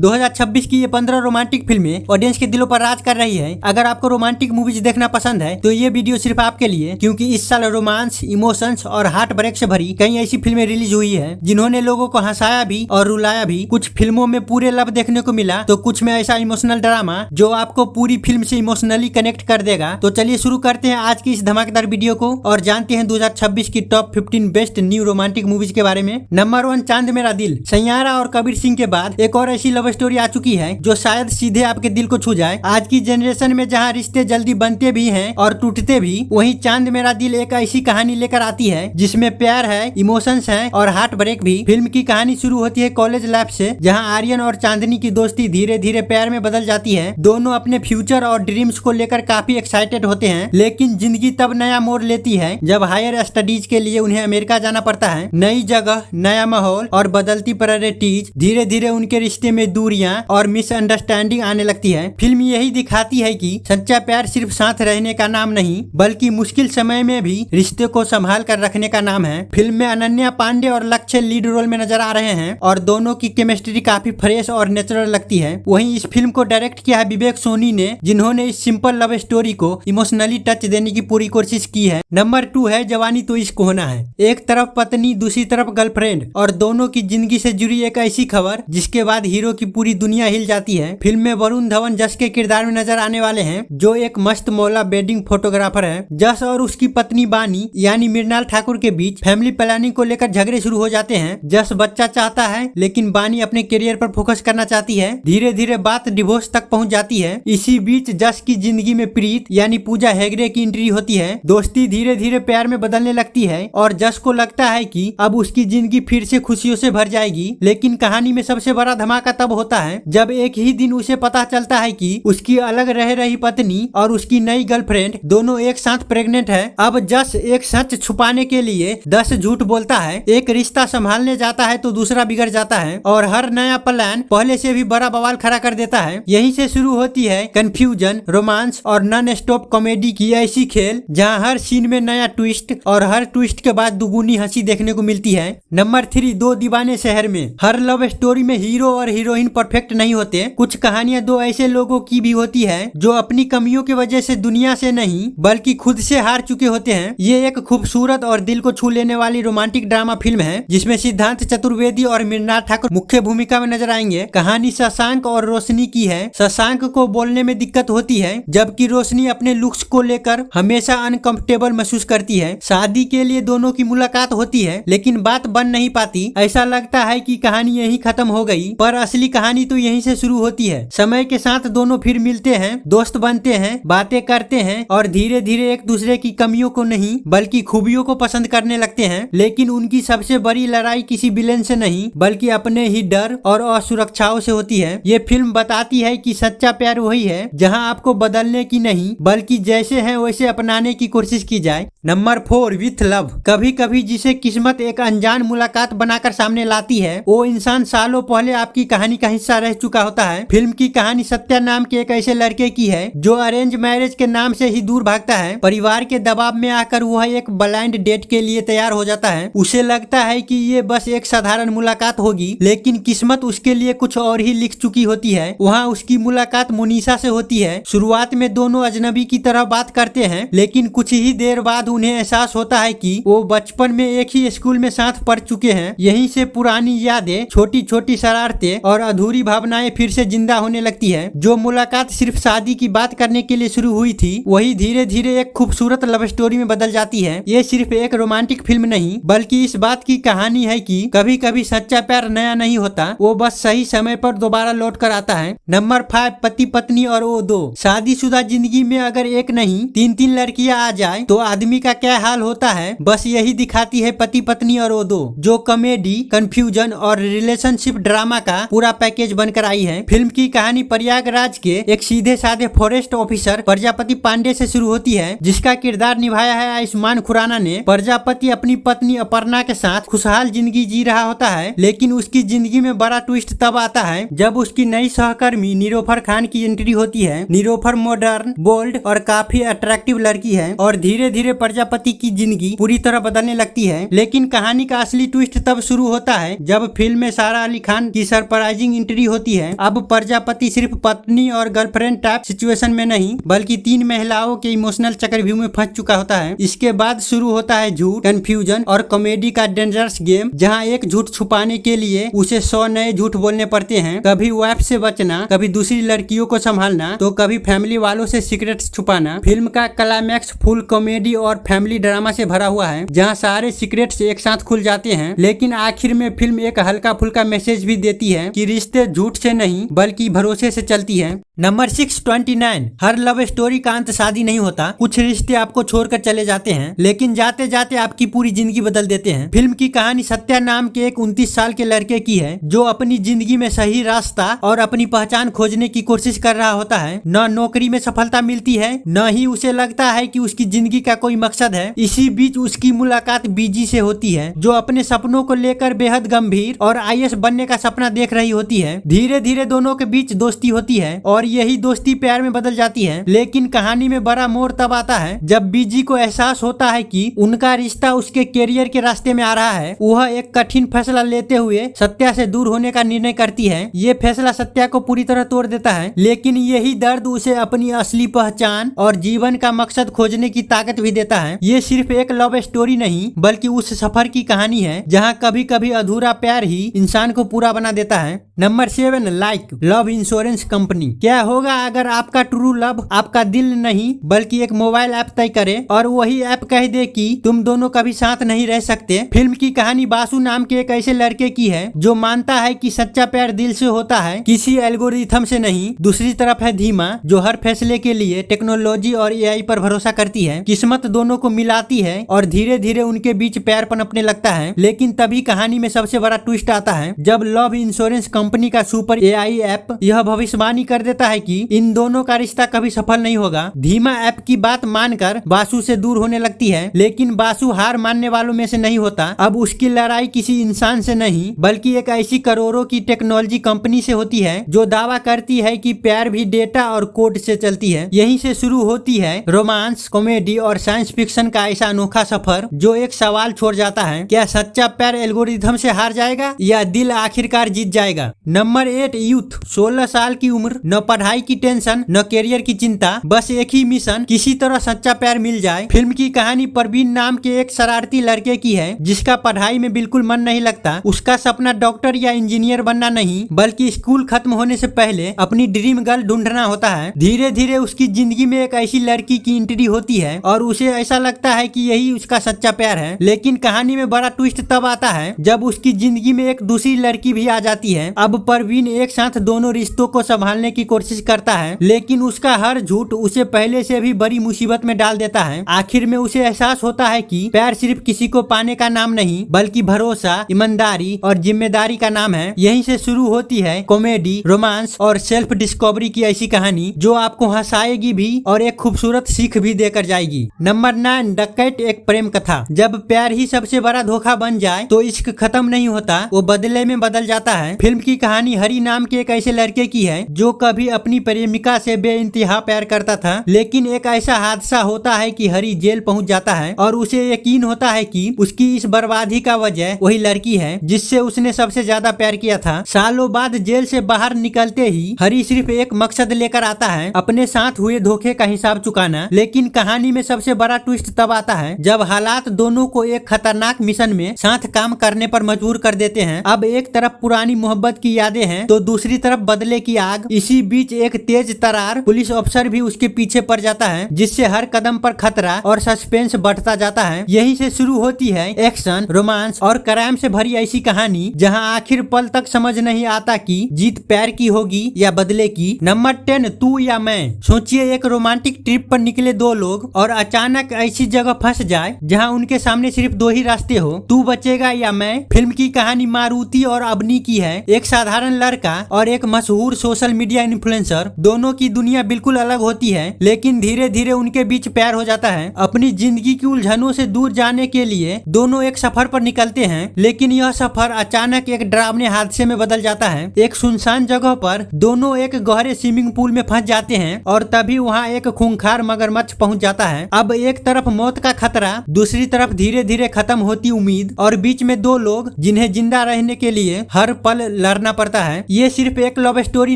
2026 की ये 15 रोमांटिक फिल्में ऑडियंस के दिलों पर राज कर रही है। अगर आपको रोमांटिक मूवीज देखना पसंद है तो ये वीडियो सिर्फ आपके लिए, क्योंकि इस साल रोमांस, इमोशंस और हार्ट ब्रेक से भरी कई ऐसी फिल्में रिलीज हुई है जिन्होंने लोगों को हंसाया भी और रुलाया भी। कुछ फिल्मों में पूरे लव देखने को मिला तो कुछ में ऐसा इमोशनल ड्रामा जो आपको पूरी फिल्म से इमोशनली कनेक्ट कर देगा। तो चलिए शुरू करते हैं आज की इस धमाकेदार वीडियो को और जानते हैं 2026 की top 15 best new romantic movies के बारे में। नंबर 1, चांद मेरा दिल। सैयारा और कबीर सिंह के बाद एक और ऐसी लव स्टोरी आ चुकी है जो शायद सीधे आपके दिल को छू जाए। आज की जनरेशन में जहां रिश्ते जल्दी बनते भी हैं और टूटते भी, वहीं चांद मेरा दिल एक ऐसी कहानी लेकर आती है जिसमें प्यार है, इमोशंस है और हार्ट ब्रेक भी। फिल्म की कहानी शुरू होती है कॉलेज लाइफ से, जहां आर्यन और चांदनी की दोस्ती धीरे धीरे प्यार में बदल जाती है। दोनों अपने फ्यूचर और ड्रीम्स को लेकर काफी एक्साइटेड होते हैं, लेकिन जिंदगी तब नया मोड़ लेती है जब हायर स्टडीज के लिए उन्हें अमेरिका जाना पड़ता है। नई जगह, नया माहौल और बदलती प्रायोरिटीज, धीरे धीरे उनके रिश्ते में दूरियां और मिसअंडरस्टैंडिंग आने लगती है। फिल्म यही दिखाती है कि सच्चा प्यार सिर्फ साथ रहने का नाम नहीं, बल्कि मुश्किल समय में भी रिश्ते को संभाल कर रखने का नाम है। फिल्म में अनन्या पांडे और लक्ष्य लीड रोल में नजर आ रहे हैं और दोनों की केमिस्ट्री काफी फ्रेश और नेचुरल लगती है। वहीं इस फिल्म को डायरेक्ट किया है विवेक सोनी ने, जिन्होंने इस सिंपल लव स्टोरी को इमोशनली टच देने की पूरी कोशिश की है। नंबर 2 है जवानी तो इश्क होना है। एक तरफ पत्नी, दूसरी तरफ गर्लफ्रेंड और दोनों की जिंदगी से जुड़ी एक ऐसी खबर जिसके बाद हीरो की पूरी दुनिया हिल जाती है। फिल्म में वरुण धवन जस के किरदार में नजर आने वाले हैं, जो एक मस्त मौला वेडिंग फोटोग्राफर है। जस और उसकी पत्नी बानी यानी मृणाल ठाकुर के बीच फैमिली प्लानिंग को लेकर झगड़े शुरू हो जाते हैं। जस बच्चा चाहता है लेकिन बानी अपने करियर पर फोकस करना चाहती है। धीरे धीरे बात डिवोर्स तक पहुंच जाती है। इसी बीच जस की जिंदगी में प्रीत यानी पूजा हेगड़े की एंट्री होती है। दोस्ती धीरे धीरे प्यार में बदलने लगती है और जस को लगता है कि अब उसकी जिंदगी फिर से खुशियों से भर जाएगी। लेकिन कहानी में सबसे बड़ा धमाका तब होता है जब एक ही दिन उसे पता चलता है कि उसकी अलग रह रही पत्नी और उसकी नई गर्लफ्रेंड दोनों एक साथ प्रेग्नेंट है। अब जस एक सच छुपाने के लिए 10 झूठ बोलता है, एक रिश्ता संभालने जाता है तो दूसरा बिगड़ जाता है और हर नया प्लान पहले से भी बड़ा बवाल खड़ा कर देता है। यहीं से शुरू होती है कंफ्यूजन, रोमांस और नॉन स्टॉप कॉमेडी की ऐसी खेल, जहां हर सीन में नया ट्विस्ट और हर ट्विस्ट के बाद दुगुनी हंसी देखने को मिलती है। नंबर 3, दो दीवाने शहर में। हर लव स्टोरी में हीरो और हीरोइन परफेक्ट नहीं होते। कुछ कहानियां दो ऐसे लोगों की भी होती है जो अपनी कमियों की वजह से दुनिया से नहीं बल्कि खुद से हार चुके होते हैं। ये एक खूबसूरत और दिल को छू लेने वाली रोमांटिक ड्रामा फिल्म है जिसमें सिद्धांत चतुर्वेदी और मृणाल ठाकुर मुख्य भूमिका में नजर आएंगे। कहानी शशांक और रोशनी की है। शशांक को बोलने में दिक्कत होती है, जबकि रोशनी अपने लुक्स को लेकर हमेशा अनकंफर्टेबल महसूस करती है। शादी के लिए दोनों की मुलाकात होती है लेकिन बात बन नहीं पाती। ऐसा लगता है कि कहानी यहीं खत्म हो गई, पर असली कहानी तो यहीं से शुरू होती है। समय के साथ दोनों फिर मिलते हैं, दोस्त बनते हैं, बातें करते हैं और धीरे धीरे एक दूसरे की कमियों को नहीं बल्कि खूबियों को पसंद करने लगते हैं। लेकिन उनकी सबसे बड़ी लड़ाई किसी विलेन से नहीं बल्कि अपने ही डर और असुरक्षाओं से होती है। ये फिल्म बताती है कि सच्चा प्यार वही है जहां आपको बदलने की नहीं बल्कि जैसे हैं वैसे अपनाने की कोशिश की जाए। Number 4, with love. कभी कभी जिसे किस्मत एक अनजान मुलाकात बनाकर सामने लाती है, वो इंसान सालों पहले आपकी कहानी का हिस्सा रह चुका होता है। फिल्म की कहानी सत्या नाम के एक ऐसे लड़के की है जो अरेंज मैरिज के नाम से ही दूर भागता है। परिवार के दबाव में आकर वह एक ब्लाइंड डेट के लिए तैयार हो जाता है। उसे लगता है कि ये बस एक साधारण मुलाकात होगी, लेकिन किस्मत उसके लिए कुछ और ही लिख चुकी होती है। वहाँ उसकी मुलाकात मुनीसा से होती है। शुरुआत में दोनों अजनबी की तरह बात करते हैं, लेकिन कुछ ही देर बाद उन्हें एहसास होता है कि वो बचपन में एक ही स्कूल में साथ पढ़ चुके हैं। यहीं से पुरानी यादें, छोटी छोटी शरारतें और अधूरी भावनाएं फिर से जिंदा होने लगती है। जो मुलाकात सिर्फ शादी की बात करने के लिए शुरू हुई थी, वही धीरे धीरे एक खूबसूरत लव स्टोरी में बदल जाती है। ये सिर्फ एक रोमांटिक फिल्म नहीं बल्कि इस बात की कहानी है कि कभी कभी सच्चा प्यार नया नहीं होता, वो बस सही समय पर दोबारा लौट कर आता है। नंबर 5, पति पत्नी और वो दो। शादीशुदा जिंदगी में अगर एक नहीं 3 लड़कियां आ जाए तो आदमी का क्या हाल होता है, बस यही दिखाती है पति पत्नी और वो दो, जो कॉमेडी, कंफ्यूजन और रिलेशनशिप ड्रामा का पूरा पैकेज बनकर आई है। फिल्म की कहानी प्रयागराज के एक सीधे साधे फॉरेस्ट ऑफिसर प्रजापति पांडे से शुरू होती है, जिसका किरदार निभाया है आयुष्मान खुराना ने। प्रजापति अपनी पत्नी अपर्णा के साथ खुशहाल जिंदगी जी रहा होता है, लेकिन उसकी जिंदगी में बड़ा ट्विस्ट तब आता है जब उसकी नई सहकर्मी निलोफर खान की एंट्री होती है। निलोफर मॉडर्न, बोल्ड और काफी अट्रैक्टिव लड़की है और धीरे धीरे प्रजापति की जिंदगी पूरी तरह बदलने लगती है। लेकिन कहानी का असली ट्विस्ट तब शुरू होता है जब फिल्म में सारा अली खान की सरप्राइजिंग एंट्री होती है। अब प्रजापति सिर्फ पत्नी और गर्लफ्रेंड टाइप सिचुएशन में नहीं बल्कि 3 महिलाओं के इमोशनल चक्रव्यूह में फंस चुका होता है। इसके बाद शुरू होता है झूठ, कंफ्यूजन और कॉमेडी का डेंजरस गेम, जहां एक झूठ छुपाने के लिए उसे 100 नए झूठ बोलने पड़ते हैं। कभी वाइफ से बचना, कभी दूसरी लड़कियों को संभालना, तो कभी फैमिली वालों से सीक्रेट्स छुपाना। फिल्म का क्लाइमैक्स फुल कॉमेडी और फैमिली ड्रामा से भरा हुआ है, जहां सारे सीक्रेट्स एक साथ खुल जाते हैं। लेकिन आखिर में फिल्म एक हल्का फुल्का मैसेज भी देती है कि रिश्ते झूठ से नहीं बल्कि भरोसे से चलती है। नंबर 629, हर लव स्टोरी का अंत शादी नहीं होता। कुछ रिश्ते आपको छोड़कर चले जाते हैं लेकिन जाते जाते आपकी पूरी जिंदगी बदल देते हैं। फिल्म की कहानी सत्या नाम के एक 29 साल के लड़के की है जो अपनी जिंदगी में सही रास्ता और अपनी पहचान खोजने की कोशिश कर रहा होता है। न नौकरी में सफलता मिलती है, न ही उसे लगता है कि उसकी जिंदगी का कोई मकसद है। इसी बीच उसकी मुलाकात बीजी से होती है जो अपने सपनों को लेकर बेहद गंभीर और IAS बनने का सपना देख रही होती है। धीरे धीरे दोनों के बीच दोस्ती होती है और यही दोस्ती प्यार में बदल जाती है। लेकिन कहानी में बड़ा मोड़ तब आता है जब बीजी को एहसास होता है कि उनका रिश्ता उसके कैरियर के रास्ते में आ रहा है। वह एक कठिन फैसला लेते हुए सत्या से दूर होने का निर्णय करती है। ये फैसला सत्या को पूरी तरह तोड़ देता है, लेकिन यही दर्द उसे अपनी असली पहचान और जीवन का मकसद खोजने की ताकत भी देता है। ये सिर्फ एक लव स्टोरी नहीं बल्कि उस सफर की कहानी है जहाँ कभी कभी अधूरा प्यार ही इंसान को पूरा बना देता है। Number 7, like love insurance company. क्या होगा अगर आपका ट्रू लव आपका दिल नहीं बल्कि एक मोबाइल ऐप तय करे और वही ऐप कह दे कि तुम दोनों कभी साथ नहीं रह सकते। फिल्म की कहानी बासु नाम के एक ऐसे लड़के की है जो मानता है कि सच्चा प्यार दिल से होता है, किसी एल्गोरिथम से नहीं। दूसरी तरफ है धीमा जो हर फैसले के लिए टेक्नोलॉजी और AI पर भरोसा करती है। किस्मत दोनों को मिलाती है और धीरे धीरे उनके बीच प्यार पनपने लगता है। लेकिन तभी कहानी में सबसे बड़ा ट्विस्ट आता है जब लव इंश्योरेंस कंपनी का सुपर AI ऐप यह भविष्यवाणी कर देता है कि इन दोनों का रिश्ता कभी सफल नहीं होगा। धीमा ऐप की बात मानकर बासु से दूर होने लगती है, लेकिन बासु हार मानने वालों में से नहीं होता। अब उसकी लड़ाई किसी इंसान से नहीं बल्कि एक ऐसी करोड़ों की टेक्नोलॉजी कंपनी से होती है जो दावा करती है कि प्यार भी डेटा और कोड से चलती है। यहीं से शुरू होती है रोमांस, कॉमेडी और साइंस फिक्शन का ऐसा अनोखा सफर जो एक सवाल छोड़ जाता है, क्या सच्चा प्यार एल्गोरिथम से हार जाएगा या दिल आखिरकार जीत जाएगा। Number 8, youth. 16 साल की उम्र, न पढ़ाई की टेंशन न कैरियर की चिंता, बस एक ही मिशन, किसी तरह सच्चा प्यार मिल जाए। फिल्म की कहानी परवीन नाम के एक शरारती लड़के की है जिसका पढ़ाई में बिल्कुल मन नहीं लगता। उसका सपना डॉक्टर या इंजीनियर बनना नहीं बल्कि स्कूल खत्म होने से पहले अपनी ड्रीम गर्ल ढूंढना होता है। धीरे धीरे उसकी जिंदगी में एक ऐसी लड़की की एंट्री होती है और उसे ऐसा लगता है कि यही उसका सच्चा प्यार है। लेकिन कहानी में बड़ा ट्विस्ट तब आता है जब उसकी जिंदगी में एक दूसरी लड़की भी आ जाती है। अब परवीन एक साथ दोनों रिश्तों को संभालने की कोशिश करता है, लेकिन उसका हर झूठ उसे पहले से भी बड़ी मुसीबत में डाल देता है। आखिर में उसे एहसास होता है कि प्यार सिर्फ किसी को पाने का नाम नहीं बल्कि भरोसा, ईमानदारी और जिम्मेदारी का नाम है। यहीं से शुरू होती है कॉमेडी, रोमांस और सेल्फ डिस्कवरी की ऐसी कहानी जो आपको हंसाएगी भी और एक खूबसूरत सीख भी देकर जाएगी। नंबर 9, डकैत एक प्रेम कथा। जब प्यार ही सबसे बड़ा धोखा बन जाए तो इश्क खत्म नहीं होता, वो बदले में बदल जाता है। फिल्म की कहानी हरी नाम के एक ऐसे लड़के की है जो कभी अपनी प्रेमिका से बेइंतहा प्यार करता था, लेकिन एक ऐसा हादसा होता है कि हरी जेल पहुंच जाता है और उसे यकीन होता है कि उसकी इस बर्बादी का वजह वही लड़की है जिससे उसने सबसे ज्यादा प्यार किया था। सालों बाद जेल से बाहर निकलते ही हरी सिर्फ एक मकसद लेकर आता है, अपने साथ हुए धोखे का हिसाब चुकाना। लेकिन कहानी में सबसे बड़ा ट्विस्ट तब आता है जब हालात दोनों को एक खतरनाक मिशन में साथ काम करने पर मजबूर कर देते हैं। अब एक तरफ पुरानी मोहब्बत की यादें हैं तो दूसरी तरफ बदले की आग। इसी बीच एक तेज तरार पुलिस अफसर भी उसके पीछे पड़ जाता है जिससे हर कदम पर खतरा और सस्पेंस बढ़ता जाता है। यहीं से शुरू होती है एक्शन, रोमांस और क्राइम से भरी ऐसी कहानी जहां आखिर पल तक समझ नहीं आता कि जीत प्यार की होगी या बदले की। नंबर 10, तू या मैं। सोचिए एक रोमांटिक ट्रिप पर निकले दो लोग और अचानक ऐसी जगह फंस जाए जहां उनके सामने सिर्फ दो ही रास्ते हो, तू बचेगा या मैं। फिल्म की कहानी मारुति और अबनी की है, एक साधारण लड़का और एक मशहूर सोशल मीडिया इन्फ्लुएंसर इन्फ्लुएंसर। दोनों की दुनिया बिल्कुल अलग होती है, लेकिन धीरे धीरे उनके बीच प्यार हो जाता है। अपनी जिंदगी की उलझनों से दूर जाने के लिए दोनों एक सफर पर निकलते हैं, लेकिन यह सफर अचानक एक डरावने हादसे में बदल जाता है। एक सुनसान जगह पर दोनों एक गहरे स्विमिंग पूल में फंस जाते हैं और तभी वहाँ एक खूंखार मगरमच्छ पहुँच जाता है। अब एक तरफ मौत का खतरा, दूसरी तरफ धीरे धीरे खत्म होती उम्मीद, और बीच में दो लोग जिन्हें जिंदा रहने के लिए हर पल लड़ना पड़ता है। ये सिर्फ एक लव स्टोरी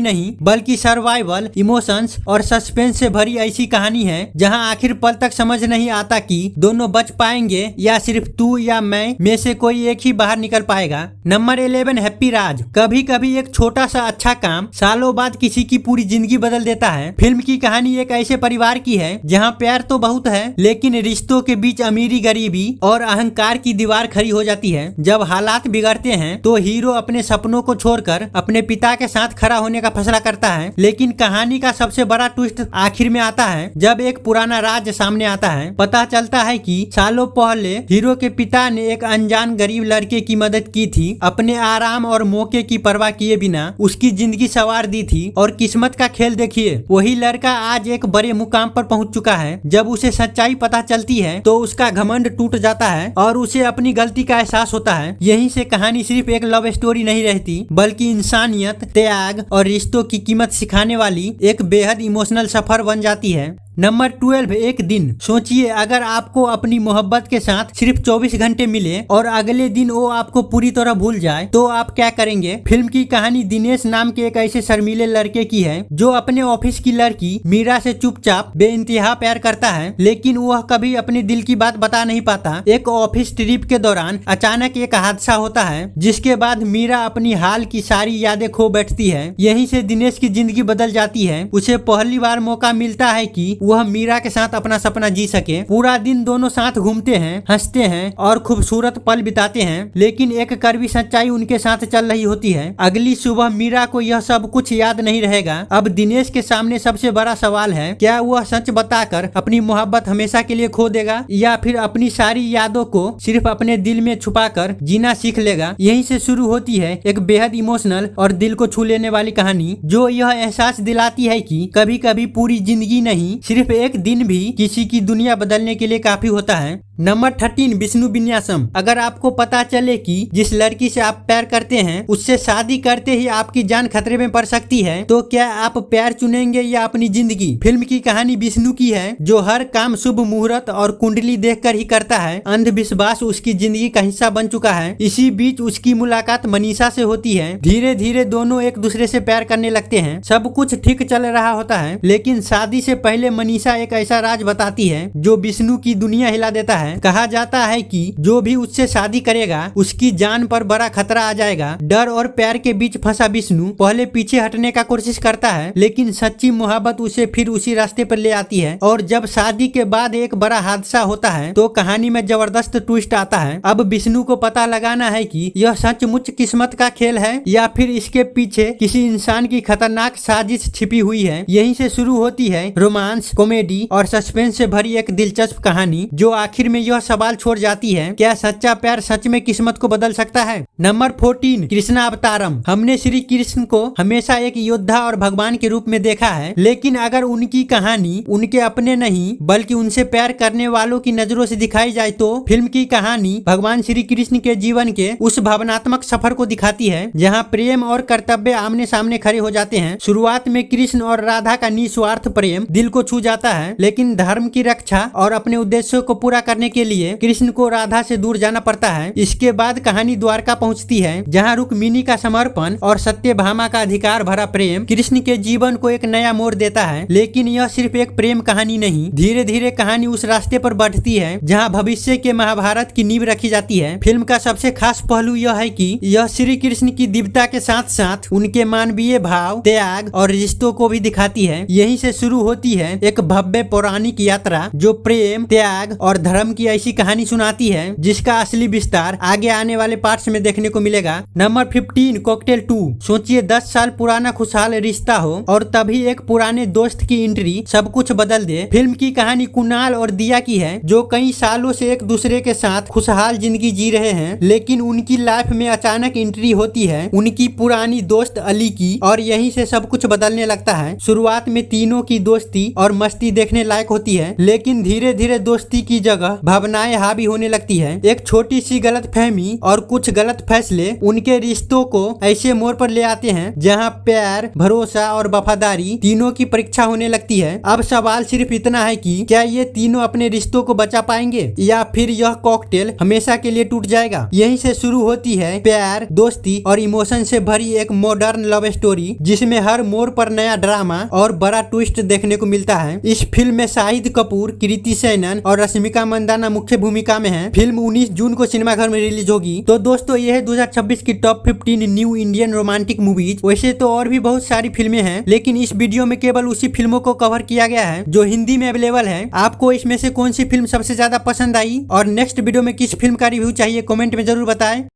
नहीं, बल्कि सर्वाइवल, इमोशंस और सस्पेंस से भरी ऐसी कहानी है जहां आखिर पल तक समझ नहीं आता कि दोनों बच पाएंगे या सिर्फ तू या मैं में से कोई एक ही बाहर निकल पाएगा। नंबर 11, हैप्पी राज। कभी कभी एक छोटा सा अच्छा काम सालों बाद किसी की पूरी जिंदगी बदल देता है। फिल्म की कहानी एक ऐसे परिवार की है जहाँ प्यार तो बहुत है, लेकिन रिश्तों के बीच अमीरी, गरीबी और अहंकार की दीवार खड़ी हो जाती है। जब हालात बिगड़ते हैं तो हीरो अपने सपनों को छोड़कर अपने पिता के साथ खड़ा होने का फैसला करता है। लेकिन कहानी का सबसे बड़ा ट्विस्ट आखिर में आता है, जब एक पुराना राज सामने आता है। पता चलता है कि सालों पहले हीरो के पिता ने एक अनजान गरीब लड़के की मदद की थी, अपने आराम और मौके की परवाह किए बिना उसकी जिंदगी संवार दी थी। और किस्मत का खेल देखिए, वही लड़का आज एक बड़े मुकाम पर पहुंच चुका है। जब उसे सच्चाई पता चलती है तो उसका घमंड टूट जाता है और उसे अपनी गलती का एहसास होता है। यहीं से कहानी सिर्फ एक लव स्टोरी नहीं रहती, बल्कि इंसानियत, त्याग और रिश्तों की कीमत सिखाने वाली एक बेहद इमोशनल सफर बन जाती है। नंबर 12, एक दिन। सोचिए, अगर आपको अपनी मोहब्बत के साथ सिर्फ 24 घंटे मिले और अगले दिन वो आपको पूरी तरह भूल जाए, तो आप क्या करेंगे? फिल्म की कहानी दिनेश नाम के एक ऐसे शर्मीले लड़के की है जो अपने ऑफिस की लड़की मीरा से चुपचाप बेइंतहा प्यार करता है, लेकिन वह कभी अपने दिल की बात बता नहीं पाता। एक ऑफिस ट्रिप के दौरान अचानक एक हादसा होता है, जिसके बाद मीरा अपनी हाल की सारी यादें खो बैठती है। यहीं से दिनेश की जिंदगी बदल जाती है। उसे पहली बार मौका मिलता है कि वह मीरा के साथ अपना सपना जी सके। पूरा दिन दोनों साथ घूमते हैं, हंसते हैं और खूबसूरत पल बिताते हैं, लेकिन एक कड़वी सच्चाई उनके साथ चल रही होती है। अगली सुबह मीरा को यह सब कुछ याद नहीं रहेगा। अब दिनेश के सामने सबसे बड़ा सवाल है, क्या वह सच बताकर अपनी मोहब्बत हमेशा के लिए खो देगा या फिर अपनी सारी यादों को सिर्फ अपने दिल में छुपाकर जीना सीख लेगा? यहीं से शुरू होती है एक बेहद इमोशनल और दिल को छू लेने वाली कहानी, जो यह एहसास दिलाती है कि कभी कभी पूरी जिंदगी नहीं, सिर्फ एक दिन भी किसी की दुनिया बदलने के लिए काफी होता है। नंबर 13, विष्णु विन्यासम। अगर आपको पता चले कि जिस लड़की से आप प्यार करते हैं उससे शादी करते ही आपकी जान खतरे में पड़ सकती है, तो क्या आप प्यार चुनेंगे या अपनी जिंदगी? फिल्म की कहानी विष्णु की है, जो हर काम शुभ मुहूर्त और कुंडली देखकर ही करता है। अंधविश्वास उसकी जिंदगी का हिस्सा बन चुका है। इसी बीच उसकी मुलाकात मनीषा से होती है। धीरे धीरे दोनों एक दूसरे से प्यार करने लगते हैं। सब कुछ ठीक चल रहा होता है, लेकिन शादी से पहले मनीषा एक ऐसा राज बताती है जो विष्णु की दुनिया हिला देता है। कहा जाता है कि जो भी उससे शादी करेगा उसकी जान पर बड़ा खतरा आ जाएगा। डर और प्यार के बीच फंसा विष्णु पहले पीछे हटने का कोशिश करता है, लेकिन सच्ची मोहब्बत उसे फिर उसी रास्ते पर ले आती है। और जब शादी के बाद एक बड़ा हादसा होता है तो कहानी में जबरदस्त ट्विस्ट आता है। अब विष्णु को पता लगाना है कि यह सचमुच किस्मत का खेल है या फिर इसके पीछे किसी इंसान की खतरनाक साजिश छिपी हुई है। यहीं से शुरू होती है रोमांस, कॉमेडी और सस्पेंस से भरी एक दिलचस्प कहानी, जो आखिर में यह सवाल छोड़ जाती है, क्या सच्चा प्यार सच में किस्मत को बदल सकता है? नंबर 14, कृष्णा अवतारम। हमने श्री कृष्ण को हमेशा एक योद्धा और भगवान के रूप में देखा है, लेकिन अगर उनकी कहानी उनके अपने नहीं बल्कि उनसे प्यार करने वालों की नजरों से दिखाई जाए, तो फिल्म की कहानी भगवान श्री कृष्ण के जीवन के उस भावनात्मक सफर को दिखाती है जहाँ प्रेम और कर्तव्य आमने सामने खड़े हो जाते हैं। शुरुआत में कृष्ण और राधा का निस्वार्थ प्रेम दिल को छू जाता है, लेकिन धर्म की रक्षा और अपने उद्देश्यों को पूरा करने के लिए कृष्ण को राधा से दूर जाना पड़ता है। इसके बाद कहानी द्वारका पहुंचती है, जहां रुक्मिणी का समर्पण और सत्यभामा का अधिकार भरा प्रेम कृष्ण के जीवन को एक नया मोड़ देता है। लेकिन यह सिर्फ एक प्रेम कहानी नहीं, धीरे धीरे कहानी उस रास्ते पर बढ़ती है जहां भविष्य के महाभारत की नींव रखी जाती है। फिल्म का सबसे खास पहलू यह है कि यह श्री कृष्ण की दिव्यता के साथ साथ उनके मानवीय भाव, त्याग और रिश्तों को भी दिखाती है। यहीं से शुरू होती है एक भव्य पौराणिक यात्रा जो प्रेम, त्याग और धर्म की ऐसी कहानी सुनाती है जिसका असली विस्तार आगे आने वाले पार्ट्स में देखने को मिलेगा। Number 15 cocktail 2। सोचिए 10 साल पुराना खुशहाल रिश्ता हो और तभी एक पुराने दोस्त की एंट्री सब कुछ बदल दे। फिल्म की कहानी कुणाल और दिया की है जो कई सालों से एक दूसरे के साथ खुशहाल जिंदगी जी रहे हैं, लेकिन उनकी लाइफ में अचानक एंट्री होती है उनकी पुरानी दोस्त अली की और यहीं से सब कुछ बदलने लगता है। शुरुआत में तीनों की दोस्ती और मस्ती देखने लायक होती है, लेकिन धीरे धीरे दोस्ती की जगह भावनाएं हावी होने लगती है। एक छोटी सी गलतफहमी और कुछ गलत फैसले उनके रिश्तों को ऐसे मोड़ पर ले आते हैं जहां प्यार, भरोसा और वफादारी तीनों की परीक्षा होने लगती है। अब सवाल सिर्फ इतना है कि क्या ये तीनों अपने रिश्तों को बचा पाएंगे या फिर यह कॉकटेल हमेशा के लिए टूट जाएगा। यहीं से शुरू होती है प्यार, दोस्ती और इमोशन से भरी एक मॉडर्न लव स्टोरी जिसमें हर मोड़ पर नया ड्रामा और बड़ा ट्विस्ट देखने को मिलता है। इस फिल्म में शाहिद कपूर, कृति सेनन और रश्मिका मंदाना मुख्य भूमिका में हैं। फिल्म 19 जून को सिनेमाघर में रिलीज होगी। तो दोस्तों ये है 2026 की top 15 new Indian romantic movies. वैसे तो और भी बहुत सारी फिल्में हैं, लेकिन इस वीडियो में केवल उसी फिल्मों को कवर किया गया है जो हिंदी में अवेलेबल है। आपको इसमें से कौन सी फिल्म सबसे ज्यादा पसंद आई और नेक्स्ट वीडियो में किस फिल्म का रिव्यू चाहिए कमेंट में जरूर बताएं।